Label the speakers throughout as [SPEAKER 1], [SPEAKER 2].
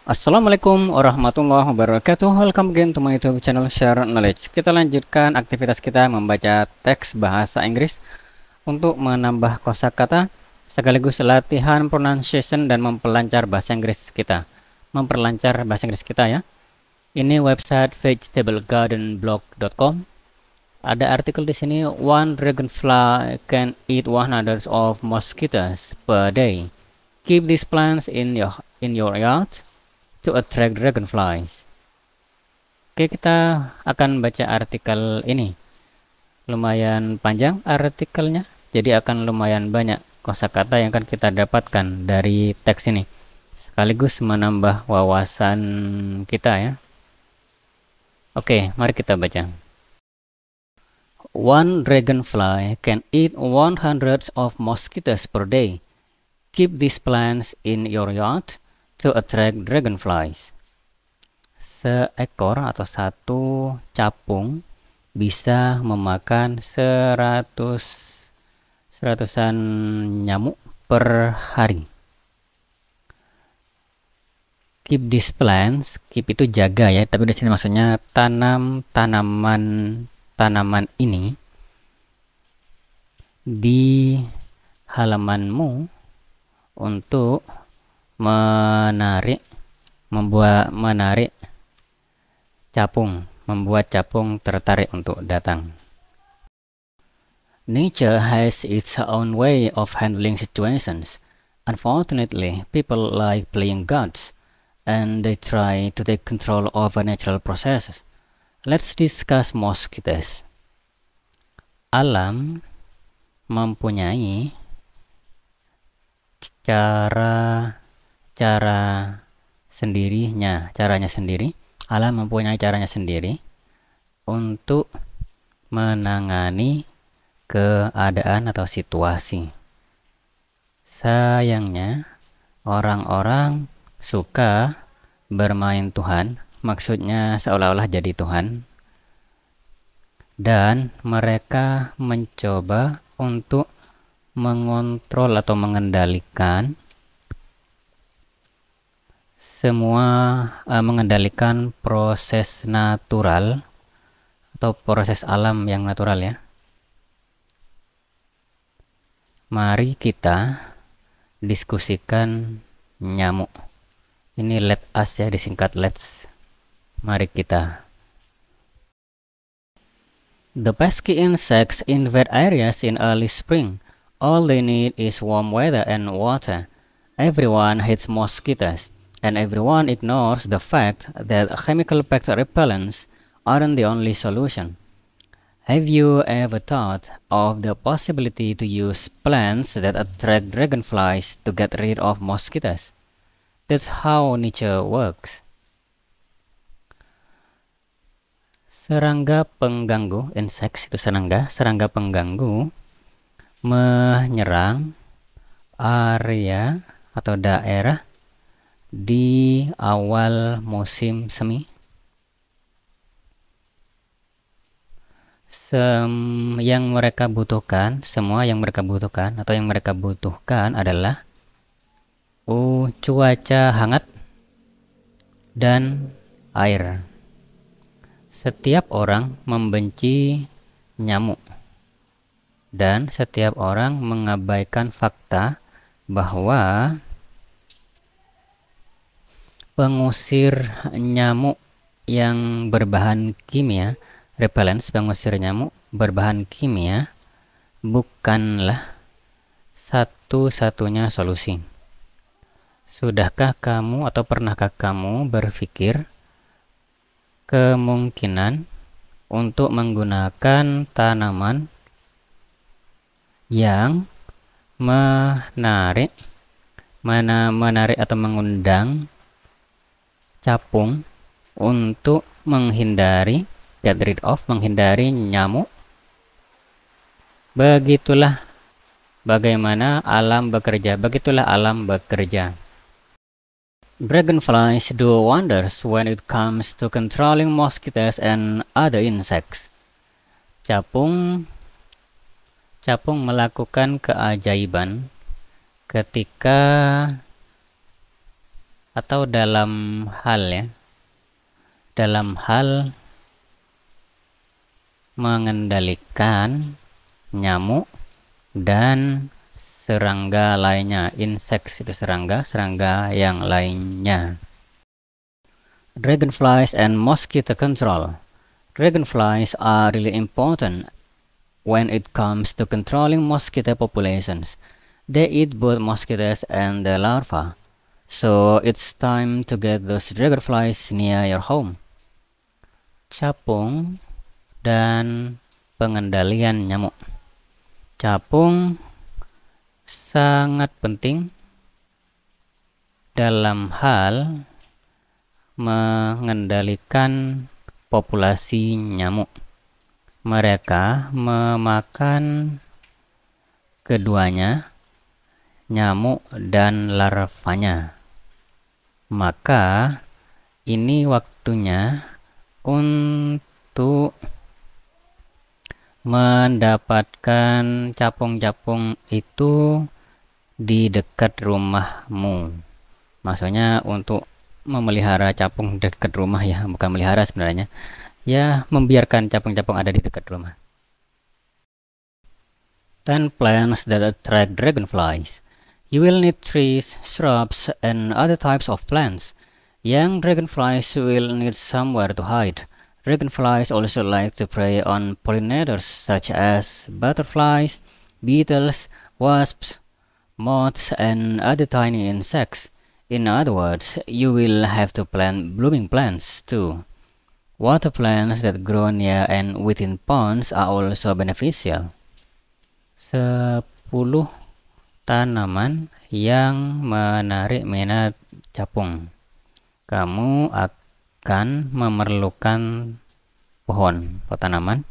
[SPEAKER 1] Assalamualaikum warahmatullahi wabarakatuh. Welcome again to my YouTube channel Share Knowledge. Kita lanjutkan aktivitas kita membaca teks bahasa Inggris untuk menambah kosakata sekaligus latihan pronunciation dan memperlancar bahasa Inggris kita. Ya. Ini website vegetablegardenblog.com. Ada artikel di sini, one dragonfly can eat 100 of mosquitoes per day. Keep these plants in your yard to attract dragonflies. Oke, kita akan baca artikel ini. Lumayan panjang artikelnya, jadi akan lumayan banyak kosakata yang akan kita dapatkan dari teks ini, sekaligus menambah wawasan kita ya. Oke, mari kita baca. One dragonfly can eat 100 of mosquitoes per day. Keep these plants in your yard to attract dragonflies. Seekor atau satu capung bisa memakan seratusan nyamuk per hari. Keep these plants, keep itu jaga ya, tapi di sini maksudnya tanaman ini di halamanmu untuk membuat capung tertarik untuk datang. Nature has its own way of handling situations. Unfortunately, people like playing gods, and they try to take control over natural processes. Let's discuss mosquitoes. Alam mempunyai caranya sendiri. Alam mempunyai caranya sendiri untuk menangani keadaan atau situasi. Sayangnya, orang-orang suka bermain Tuhan, maksudnya seolah-olah jadi Tuhan, dan mereka mencoba untuk mengontrol atau mengendalikan mengendalikan proses natural atau proses alam yang natural ya. Mari kita diskusikan nyamuk. Ini let us ya, disingkat let's. Mari kita. The pesky insects invade areas in early spring. All they need is warm weather and water. Everyone hates mosquitoes, and everyone ignores the fact that chemical pest repellents aren't the only solution. Have you ever thought of the possibility to use plants that attract dragonflies to get rid of mosquitoes? That's how nature works. Serangga pengganggu, insects itu serangga pengganggu menyerang area atau daerah di awal musim semi. Semua yang mereka butuhkan adalah cuaca hangat dan air. Setiap orang membenci nyamuk, dan setiap orang mengabaikan fakta bahwa pengusir nyamuk yang berbahan kimia, repellents, pengusir nyamuk berbahan kimia, bukanlah satu-satunya solusi. Sudahkah kamu atau pernahkah kamu berpikir kemungkinan untuk menggunakan tanaman yang menarik atau mengundang capung untuk menghindari nyamuk? Begitulah alam bekerja. Dragonflies do wonders when it comes to controlling mosquitoes and other insects. Capung melakukan keajaiban ketika atau dalam hal mengendalikan nyamuk dan serangga lainnya. Insects itu serangga yang lainnya. Dragonflies and mosquito control. Dragonflies are really important when it comes to controlling mosquito populations. They eat both mosquitoes and the larvae. So it's time to get those dragonflies near your home. Capung dan pengendalian nyamuk. Capung sangat penting dalam hal mengendalikan populasi nyamuk. Mereka memakan keduanya, nyamuk dan larvanya. Maka ini waktunya untuk mendapatkan capung-capung itu di dekat rumahmu. Maksudnya untuk memelihara capung dekat rumah ya, bukan melihara sebenarnya. Ya, membiarkan capung-capung ada di dekat rumah. 10 plants that attract dragonflies. You will need trees, shrubs, and other types of plants. Young dragonflies will need somewhere to hide. Dragonflies also like to prey on pollinators such as butterflies, beetles, wasps, moths, and other tiny insects. In other words, you will have to plant blooming plants too. Water plants that grow near and within ponds are also beneficial. 10 tanaman yang menarik minat capung. Kamu akan memerlukan pohon atau tanaman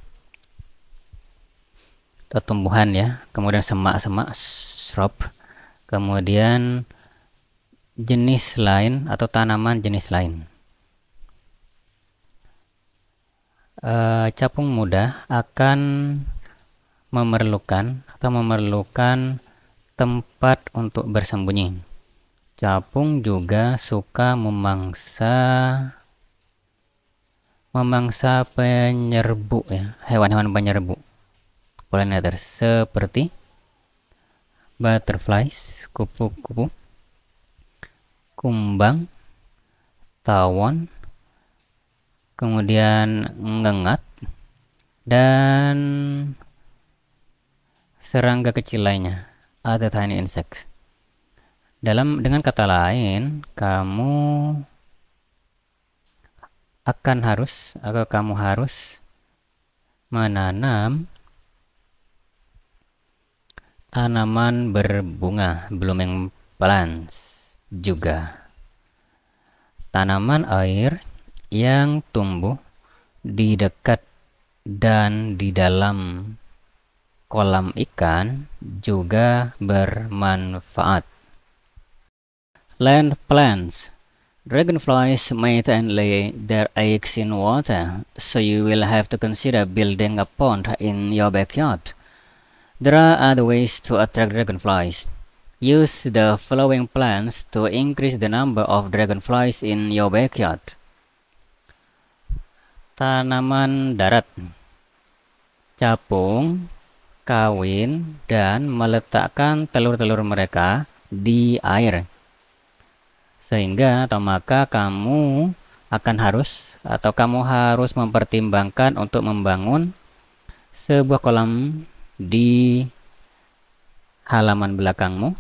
[SPEAKER 1] atau tumbuhan ya, kemudian semak-semak, shrub, kemudian jenis lain atau tanaman jenis lain. Capung muda akan memerlukan tempat untuk bersembunyi. Capung juga suka memangsa penyerbu ya, hewan-hewan penyerbu, pollinator seperti butterflies, kupu-kupu, kumbang, tawon, kemudian ngengat, dan serangga kecil lainnya, other tiny insects. Dengan kata lain, kamu harus menanam tanaman berbunga, blooming plants juga. Tanaman air yang tumbuh di dekat dan di dalam kolam ikan juga bermanfaat. Land plants. Dragonflies mate and lay their eggs in water, so you will have to consider building a pond in your backyard. There are other ways to attract dragonflies. Use the following plants to increase the number of dragonflies in your backyard. Tanaman darat. Capung, kawin, dan meletakkan telur-telur mereka di air. Sehingga maka kamu harus mempertimbangkan untuk membangun sebuah kolam di halaman belakangmu.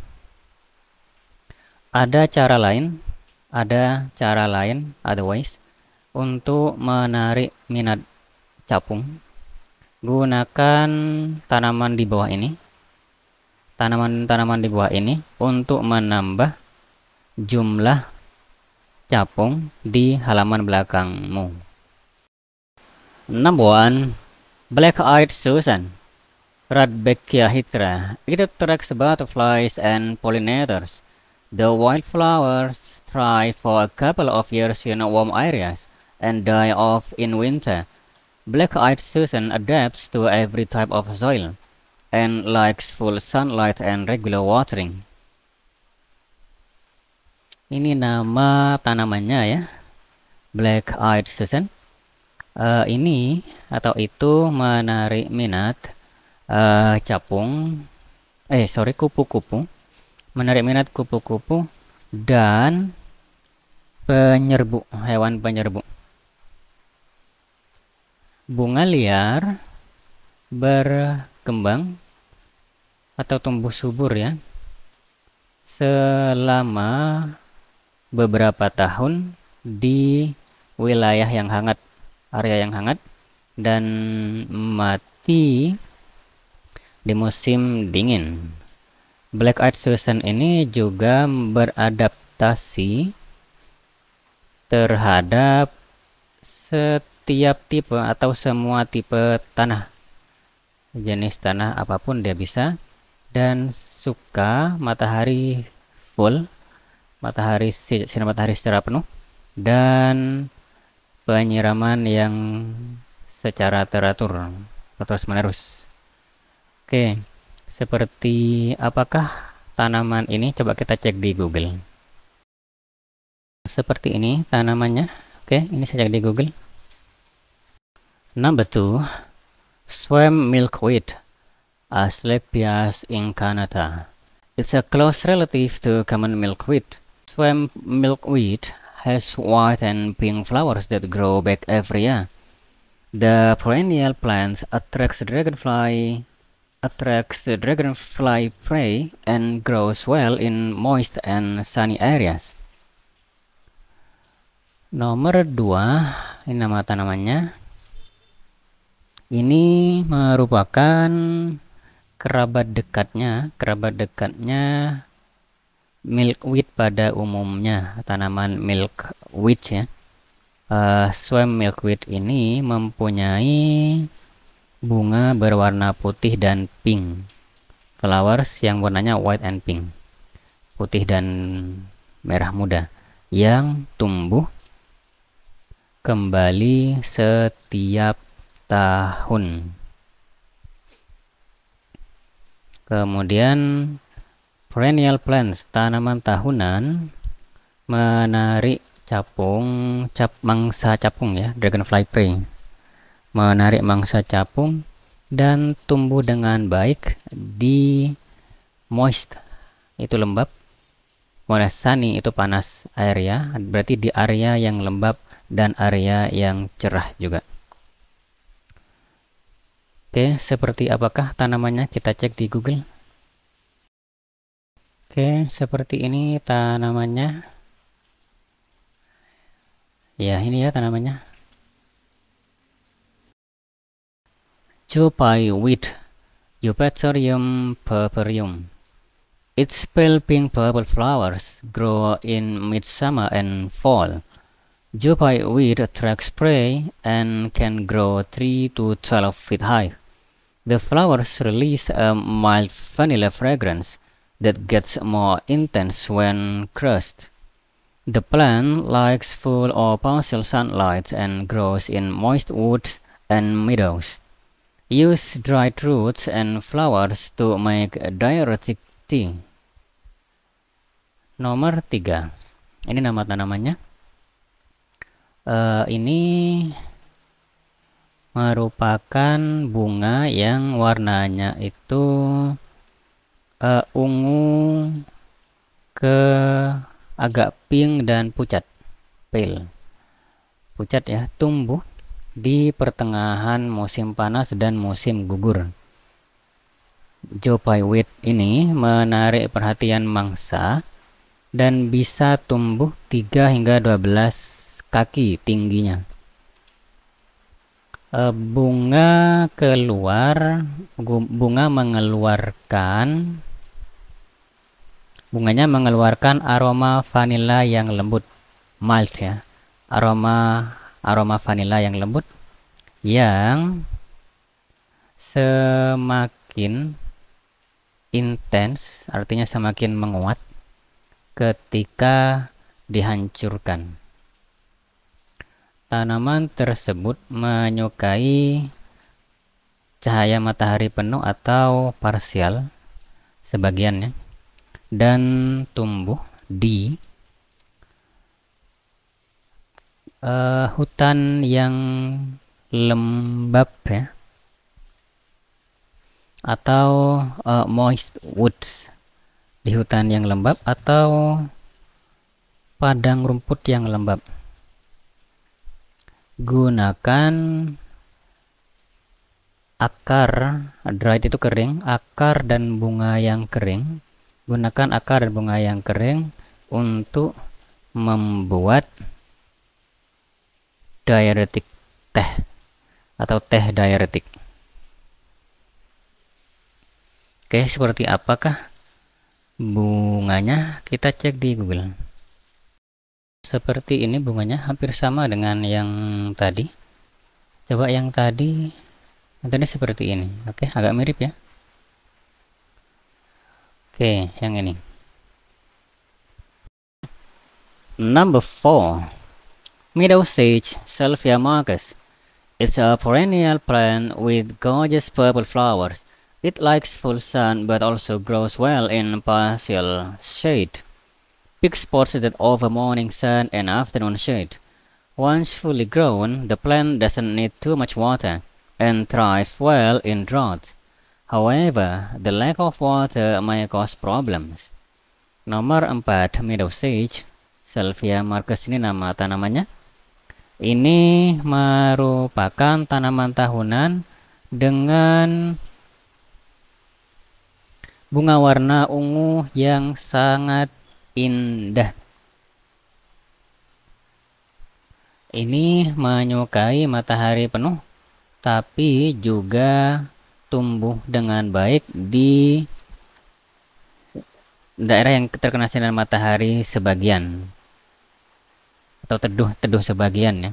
[SPEAKER 1] Ada cara lain, otherwise, untuk menarik minat capung. Gunakan tanaman di bawah ini untuk menambah jumlah capung di halaman belakangmu. Number 1. Black-eyed Susan, Rudbeckia hydra. It attracts butterflies and pollinators. The wildflowers thrive for a couple of years in warm areas and die off in winter. Black-eyed Susan adapts to every type of soil and likes full sunlight and regular watering. Ini nama tanamannya ya, Black Eyed Susan. Ini atau itu menarik minat kupu-kupu, menarik minat kupu-kupu dan hewan penyerbu. Bunga liar berkembang atau tumbuh subur ya selama beberapa tahun di wilayah yang hangat, area yang hangat, dan mati di musim dingin. Black Eyed Susan ini juga beradaptasi terhadap setiap tipe atau semua tipe tanah, jenis tanah apapun dia bisa, dan suka matahari full, sinar matahari secara penuh, dan penyiraman yang secara teratur terus menerus. Oke, seperti apakah tanaman ini? Coba kita cek di Google. Seperti ini tanamannya. Oke, ini saya cek di Google. Number 2, swam milkweed, Asclepias incarnata. It's a close relative to common milkweed. Swam milkweed has white and pink flowers that grow back every year. The perennial plant attracts dragonfly prey and grows well in moist and sunny areas. Nomor 2, ini nama tanamannya. Ini merupakan kerabat dekatnya milkweed pada umumnya, tanaman milkweed ya. Swam milkweed ini mempunyai bunga berwarna putih dan pink, flowers yang warnanya white and pink, putih dan merah muda, yang tumbuh kembali setiap tahun. Kemudian perennial plants, tanaman tahunan, menarik mangsa capung ya, dragonfly prey, menarik mangsa capung dan tumbuh dengan baik di moist, itu lembab, sunny itu panas area, berarti di area yang lembab dan area yang cerah juga. Oke, seperti apakah tanamannya? Kita cek di Google. Oke, seperti ini tanamannya. Ya, ini ya tanamannya. Jupai weed, Eupatorium purpureum. Its pale pink purple flowers grow in midsummer and fall. Jupai weed attracts prey and can grow 3 to 12 feet high. The flowers release a mild vanilla fragrance that gets more intense when crushed. The plant likes full or partial sunlight and grows in moist woods and meadows. Use dried roots and flowers to make diuretic tea. Nomor 3, ini nama tanamannya. Ini merupakan bunga yang warnanya itu ungu ke agak pink dan pucat, pale, pucat ya, tumbuh di pertengahan musim panas dan musim gugur. Jupai weed ini menarik perhatian mangsa dan bisa tumbuh 3 hingga 12 kaki tingginya. Bunganya mengeluarkan aroma vanila yang lembut, mild ya, aroma vanila yang lembut yang semakin intens, artinya semakin menguat ketika dihancurkan. Tanaman tersebut menyukai cahaya matahari penuh atau parsial sebagiannya, dan tumbuh di hutan yang lembab ya, atau moist woods, di hutan yang lembab atau padang rumput yang lembab. Gunakan akar, dried itu kering, akar dan bunga yang kering. Gunakan akar dan bunga yang kering untuk membuat diuretik teh atau teh diuretik. Oke, seperti apakah bunganya? Kita cek di Google. Seperti ini bunganya, hampir sama dengan yang tadi. Coba yang tadi seperti ini. Oke, agak mirip ya. Oke, yang ini. Number 4. Meadow sage, Salvia marcus. It's a perennial plant with gorgeous purple flowers. It likes full sun but also grows well in partial shade. Pick spots that offer morning sun and afternoon shade. Once fully grown, the plant doesn't need too much water and thrives well in drought. However, the lack of water may cause problems. Nomor 4, meadow sage, Salvia marcus, ini nama tanamannya. Ini merupakan tanaman tahunan dengan bunga warna ungu yang sangat indah. Ini menyukai matahari penuh, tapi juga tumbuh dengan baik di daerah yang terkena sinar matahari sebagian, atau teduh sebagian ya.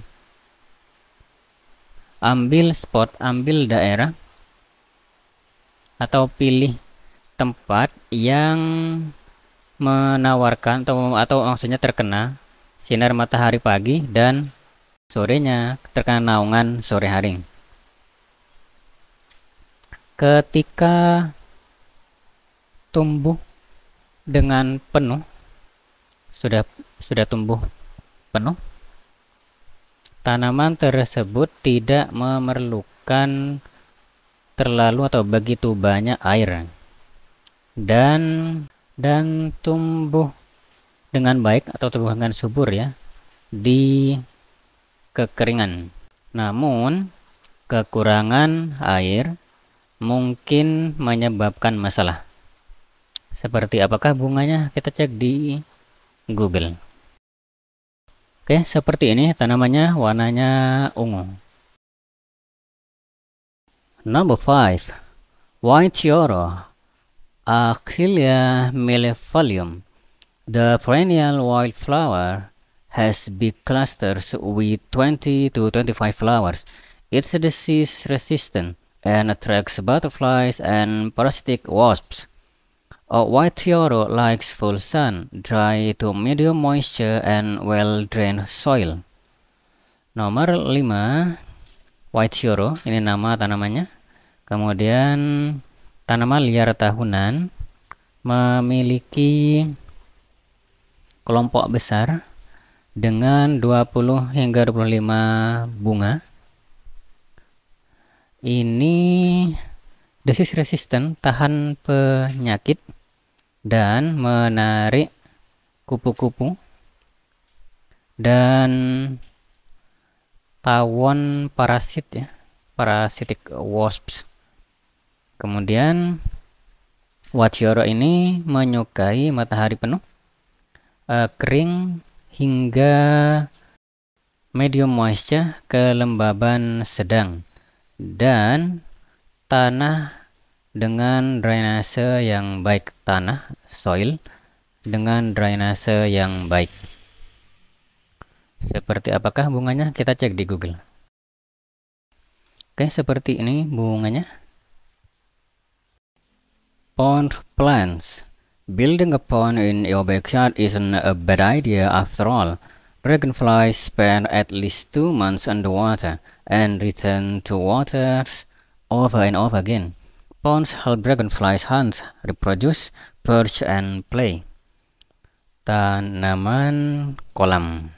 [SPEAKER 1] Ambil spot, ambil daerah, atau pilih tempat yang menawarkan atau maksudnya terkena sinar matahari pagi dan sorenya terkena naungan sore hari. Ketika tumbuh dengan penuh, sudah tumbuh penuh, tanaman tersebut tidak memerlukan terlalu atau begitu banyak air dan tumbuh dengan baik atau tumbuh dengan subur ya di kekeringan. Namun kekurangan air mungkin menyebabkan masalah. Seperti apakah bunganya? Kita cek di Google. Oke, seperti ini tanamannya, warnanya ungu. Number 5. White Yoro, Achillea millefolium. The perennial wildflower has big clusters with 20 to 25 flowers. It's disease resistant and attracts butterflies and parasitic wasps. White Yoro likes full sun, dry to medium moisture, and well-drained soil. Nomor 5, White Yoro, ini nama tanamannya. Kemudian tanaman liar tahunan, memiliki kelompok besar dengan 20 hingga 25 bunga. Ini disease resistant, tahan penyakit dan menarik kupu-kupu dan tawon parasit ya, parasitic wasps. Kemudian White Yoro ini menyukai matahari penuh, kering hingga medium moisture, kelembaban sedang, dan tanah dengan drainase yang baik, tanah soil dengan drainase yang baik. Seperti apakah bunganya? Kita cek di Google. Oke, seperti ini bunganya. Pond plants. Building a pond in your backyard isn't a bad idea after all. Dragonflies spend at least 2 months underwater and return to waters over and over again. Ponds help dragonflies hunt, reproduce, perch, and play. Tanaman kolam.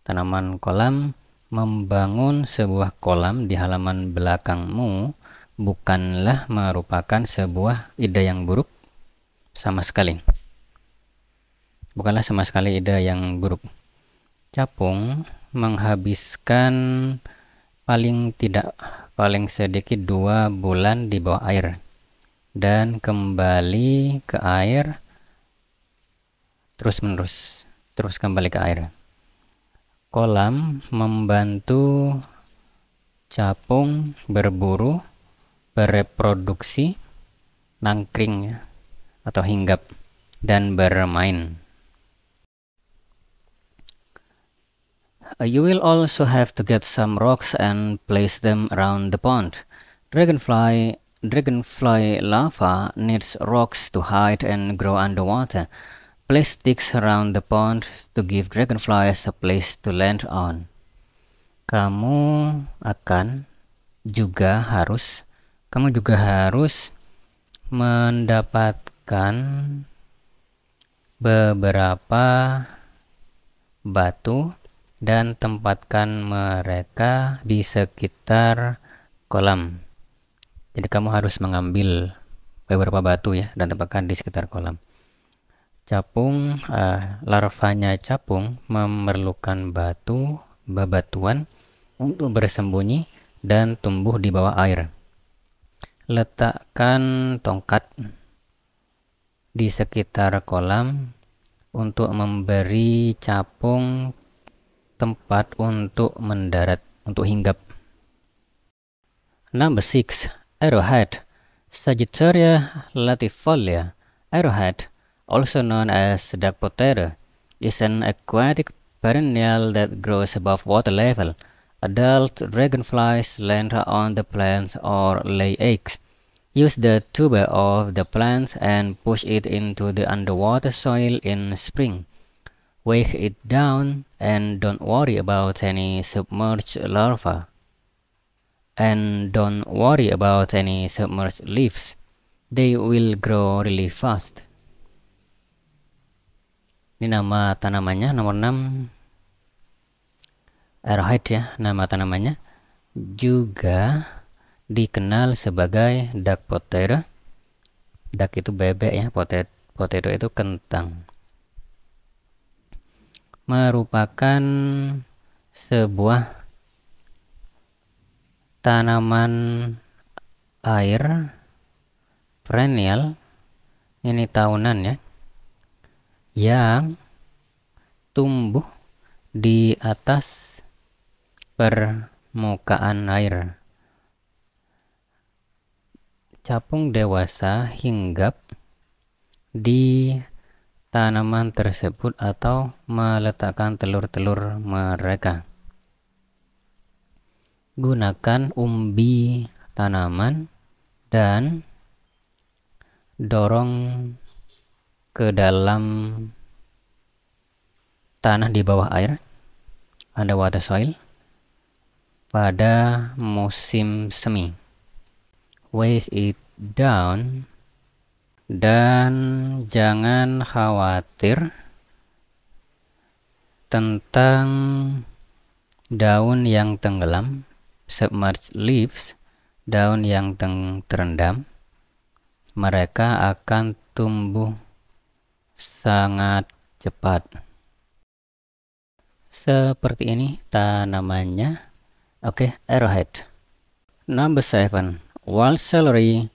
[SPEAKER 1] tanaman kolam. Membangun sebuah kolam di halaman belakangmu bukanlah merupakan sebuah ide yang buruk sama sekali. Bukanlah sama sekali ide yang buruk. Capung menghabiskan paling sedikit 2 bulan di bawah air dan kembali ke air terus kembali ke air. Kolam membantu capung berburu, bereproduksi, nangkring atau hinggap, dan bermain. You will also have to get some rocks and place them around the pond. Dragonfly larva needs rocks to hide and grow underwater. Place sticks around the pond to give dragonflies a place to land on. Kamu juga harus mendapatkan beberapa batu dan tempatkan mereka di sekitar kolam. Jadi kamu harus mengambil beberapa batu ya dan tempatkan di sekitar kolam. Larvanya capung memerlukan bebatuan untuk bersembunyi dan tumbuh di bawah air. Letakkan tongkat di sekitar kolam untuk memberi capung tempat untuk mendarat, untuk hinggap. Number 6. Arrowhead. Sagittaria latifolia. Arrowhead, also known as duck potato, is an aquatic perennial that grows above water level. Adult dragonflies land on the plants or lay eggs. Use the tuber of the plant and push it into the underwater soil in spring. Weigh it down and don't worry about any submerged larvae. And don't worry about any submerged leaves. They will grow really fast. Ini nama tanamannya nomor 6. Arrowhead ya, nama tanamannya. Juga dikenal sebagai duck potato. Duck itu bebek ya, potato itu kentang. Merupakan sebuah tanaman air perennial, ini tahunan ya, yang tumbuh di atas permukaan air. Capung dewasa hinggap di tanaman tersebut atau meletakkan telur-telur mereka. Gunakan umbi tanaman dan dorong ke dalam tanah di bawah air, underwater soil, pada musim semi. Weigh it down. Dan jangan khawatir tentang daun yang tenggelam, submerged leaves, daun yang terendam. Mereka akan tumbuh sangat cepat. Seperti ini tanamannya. Oke, arrowhead. Number 7. Wild celery,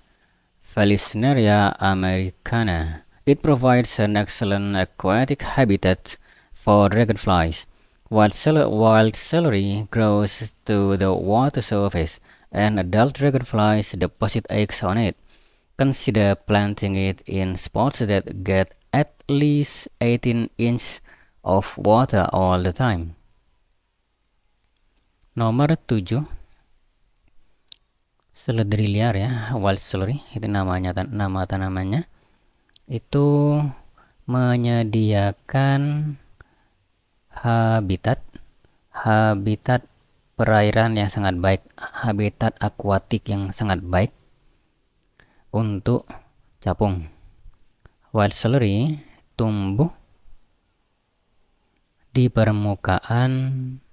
[SPEAKER 1] Vallisneria americana. It provides an excellent aquatic habitat for dragonflies. Wild celery grows to the water surface, and adult dragonflies deposit eggs on it. Consider planting it in spots that get at least 18 inches of water all the time. Nomor 7. Seledri liar ya, wild celery, itu nama tanamannya. Itu menyediakan habitat perairan yang sangat baik, habitat akuatik yang sangat baik untuk capung. Wild celery tumbuh di permukaan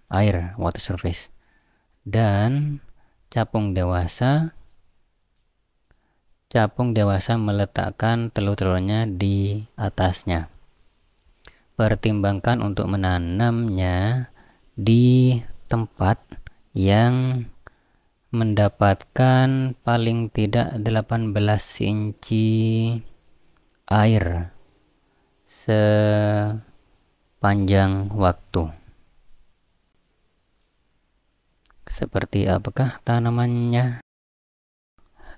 [SPEAKER 1] air, water surface. Dan capung dewasa meletakkan telur-telurnya di atasnya. Pertimbangkan untuk menanamnya di tempat yang mendapatkan paling tidak 18 inci air sepanjang waktu. Seperti apakah tanamannya?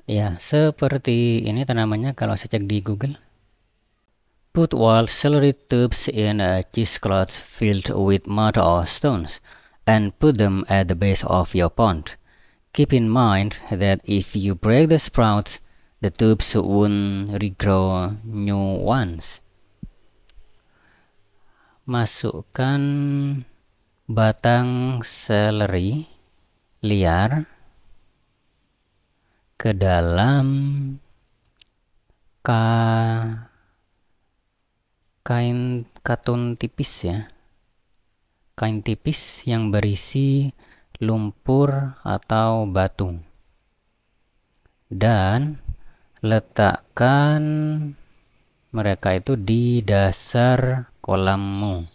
[SPEAKER 1] Ya, seperti ini tanamannya kalau saya cek di Google. Put wild celery tubes in a cheesecloth filled with mud or stones and put them at the base of your pond. Keep in mind that if you break the sprouts, the tubes won't regrow new ones. Masukkan batang seleri liar ke dalam kain katun tipis ya. Kain tipis yang berisi lumpur atau batu. Dan letakkan mereka itu di dasar kolammu.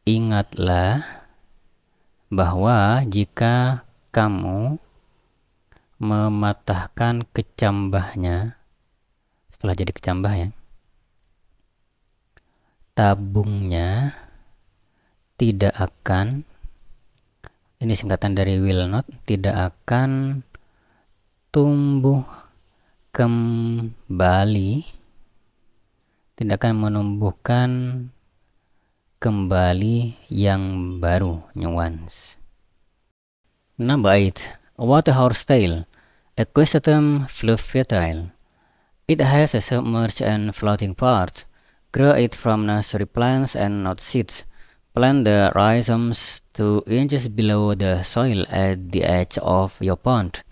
[SPEAKER 1] Ingatlah bahwa jika kamu mematahkan kecambahnya, setelah jadi kecambah ya, tabungnya tidak akan, ini singkatan dari will not, tidak akan tumbuh kembali, tidak akan menumbuhkan kembali yang baru, new ones. Number 8. Water horsetail, Equisetum fluviatile. It has a submerged and floating part. Grow it from nursery plants and not seeds. Plant the rhizomes 2 inches below the soil at the edge of your pond.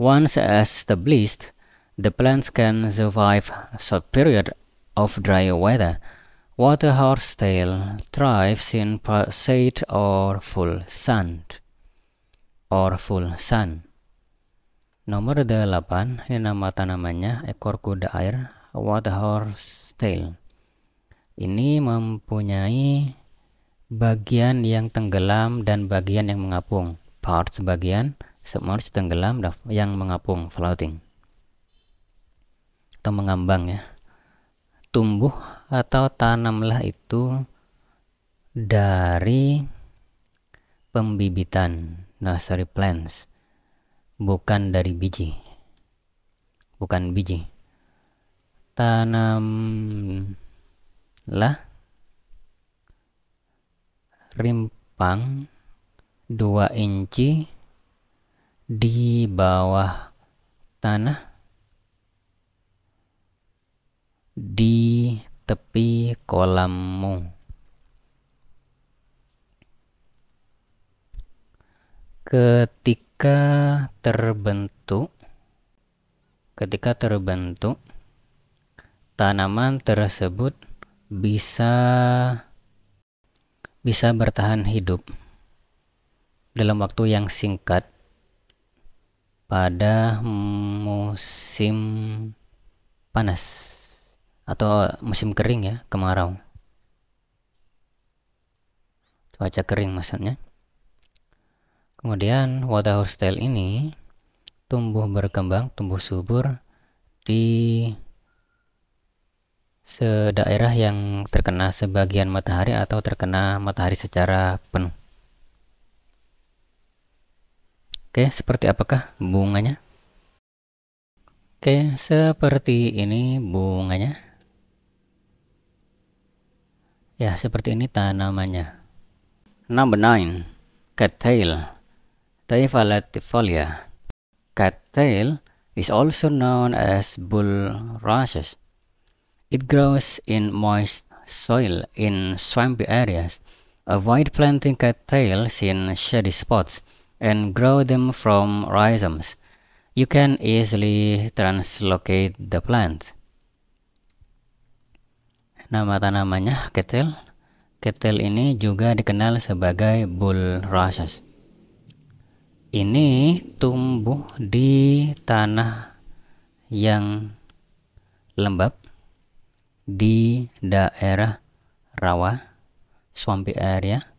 [SPEAKER 1] Once established, the plants can survive a short period of dry weather. Water horsetail thrives in shade or full sun. Nomor 8, ini nama tanamannya, ekor kuda air, water horsetail. Ini mempunyai bagian yang tenggelam dan bagian yang mengapung. Parts bagian submerged, tenggelam, yang mengapung, floating atau mengambang ya. Tumbuh atau tanamlah itu dari pembibitan, nursery plants, bukan dari biji. Tanamlah rimpang 2 inci di bawah tanah di tepi kolammu. Ketika terbentuk, tanaman tersebut bisa bertahan hidup dalam waktu yang singkat pada musim panas atau musim kering ya, kemarau. Cuaca kering maksudnya. Kemudian water horsetail ini tumbuh berkembang, tumbuh subur di daerah yang terkena sebagian matahari atau terkena matahari secara penuh. Oke, seperti apakah bunganya? Oke, seperti ini bunganya. Ya, seperti ini tanamannya. Number 9. Cattail, Taifa latifolia. Cattail is also known as bulrushes. It grows in moist soil in swampy areas. Avoid planting cattails in shady spots and grow them from rhizomes. You can easily translocate the plant. Nama tanamannya ketel. Ketel ini juga dikenal sebagai bulrushes. Ini tumbuh di tanah yang lembab di daerah rawa, swampy area.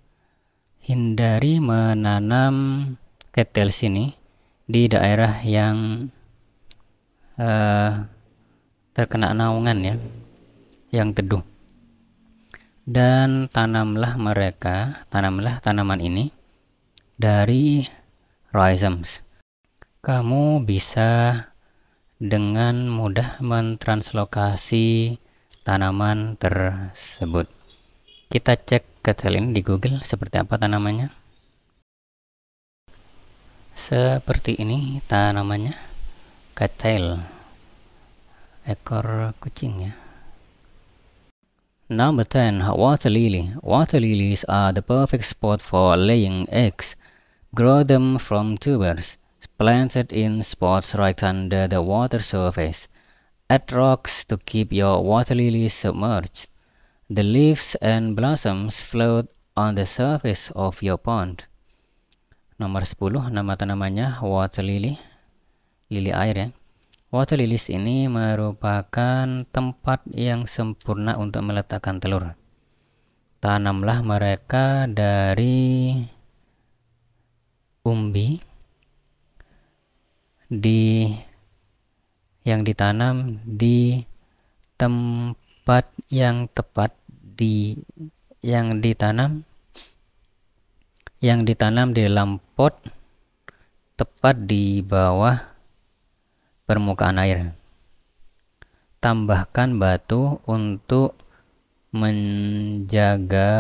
[SPEAKER 1] Hindari menanam ketel sini di daerah yang terkena naungan ya, yang teduh. Dan tanamlah tanaman ini dari rhizomes. Kamu bisa dengan mudah mentranslokasi tanaman tersebut. Kita cek ketel ini di Google seperti apa tanamannya. Seperti ini tanamannya, ketel, ekor kucing ya. Number 10. Water lily. Water lilies are the perfect spot for laying eggs. Grow them from tubers planted in spots right under the water surface. Add rocks to keep your water lilies submerged. The leaves and blossoms float on the surface of your pond. Nomor 10. Nama tanamannya water lily, lili air ya. Water lilies ini merupakan tempat yang sempurna untuk meletakkan telur. Tanamlah mereka dari umbi yang ditanam di tempat yang tepat yang ditanam di dalam pot tepat di bawah permukaan air. Tambahkan batu untuk menjaga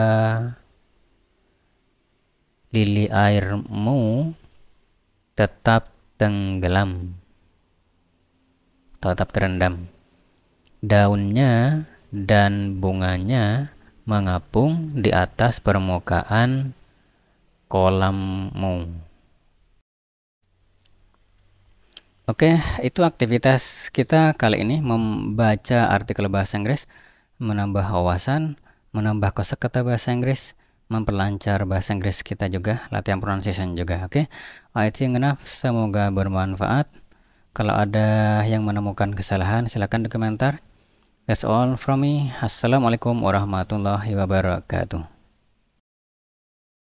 [SPEAKER 1] lili airmu tetap terendam. Daunnya dan bunganya mengapung di atas permukaan kolammu. Oke, itu aktivitas kita kali ini, membaca artikel bahasa Inggris, menambah wawasan, menambah kosakata bahasa Inggris, memperlancar bahasa Inggris kita juga, latihan pronunciation juga. Oke, I think enough, semoga bermanfaat. Kalau ada yang menemukan kesalahan, silakan di komentar. That's all from me. Assalamualaikum warahmatullahi wabarakatuh.